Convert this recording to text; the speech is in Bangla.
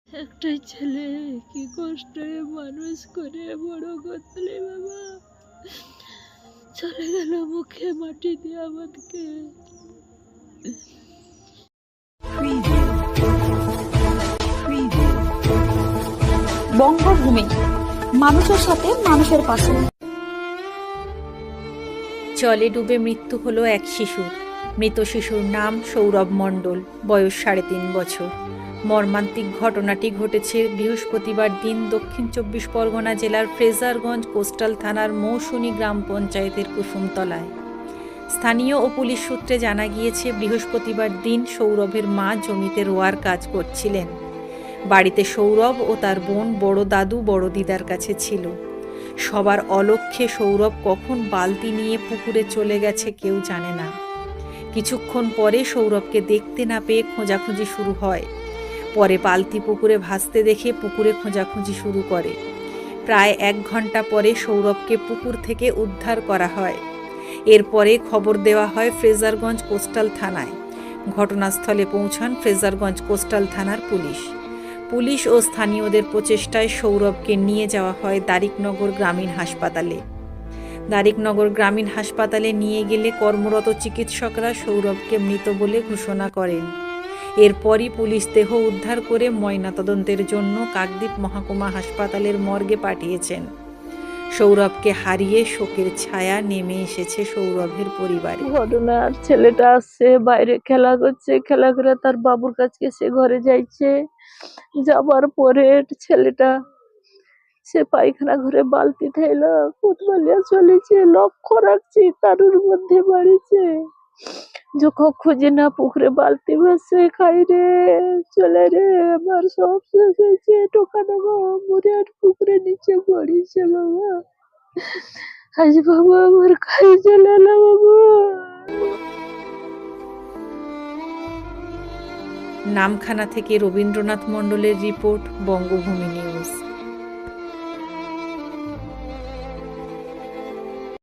একটাই ছেলে, কি কষ্টে মানুষ করে বড় করতে বাবা, চলে গেল মুখে মাটি দিয়ে আমাদেরকে। বঙ্গভূমি, মানুষের সাথে মানুষের পাশে। জলে ডুবে মৃত্যু হলো এক শিশুর। মৃত শিশুর নাম সৌরভ মণ্ডল, বয়স 3.5 বছর। মর্মান্তিক ঘটনাটি ঘটেছে বৃহস্পতিবার দিন দক্ষিণ 24 পরগনা জেলার ফ্রেজারগঞ্জ কোস্টাল থানার মৌসুনী গ্রাম পঞ্চায়েতের কুসুমতলায়। স্থানীয় ও পুলিশ সূত্রে জানা গিয়েছে, বৃহস্পতিবার দিন সৌরভের মা জমিতে রোয়ার কাজ করছিলেন। বাড়িতে সৌরভ ও তার বোন বড় দাদু বড় দিদার কাছে ছিল। সবার অলক্ষ্যে সৌরভ কখন বালতি নিয়ে পুকুরে চলে গেছে কেউ জানে না। কিছুক্ষণ পরে সৌরভকে দেখতে না পেয়ে খোঁজাখুঁজি শুরু হয়। পরে বালতি পুকুরে ভাসতে দেখে পুকুরে খোঁজাখুঁজি শুরু করে। প্রায় 1 ঘন্টা পরে সৌরভকে পুকুর থেকে উদ্ধার করা হয়। এরপরে খবর দেওয়া হয় ফ্রেজারগঞ্জ কোস্টাল থানায়। ঘটনাস্থলে পৌঁছান ফ্রেজারগঞ্জ কোস্টাল থানার পুলিশ। পুলিশ ও স্থানীয়দের প্রচেষ্টায় সৌরভকে নিয়ে যাওয়া হয় দারিকনগর গ্রামীণ হাসপাতালে। দারিকনগর গ্রামীণ হাসপাতালে নিয়ে গেলে কর্মরত চিকিৎসকরা সৌরভকে মৃত বলে ঘোষণা করেন। এরপরই পুলিশ দেহ উদ্ধার করে ময়নাতদন্তের জন্য কাকদ্বীপ মহকুমা হাসপাতালের মর্গে পাঠিয়েছেন। সৌরভকে হারিয়ে শোকের ছায়া নেমে এসেছে সৌরভের পরিবারে। ঘটনার ছেলেটা আসছে, বাইরে খেলা করছে, খেলা করে তার বাবুর কাছে সে ঘরে যাইছে। যাবার পরে ছেলেটা সে পায়খানা ঘরে বালতি থাইল কোতবালিয়া চলেছে, লক্ষ্য রাখছি তারুর মধ্যে বাড়িছে। যখন খুঁজে না পুকুরে বালতি ভাসে, খাই রে চলে রে, আমার সব শেষ হয়েছে, টোকা নেবো মরে আর পুকুরে নিচে পড়িছে বাবা। আজ বাবা আমার খাই চলে এলো বাবা। নামখানা থেকে রবীন্দ্রনাথ মণ্ডলের রিপোর্ট, বঙ্গভূমি নিউজ।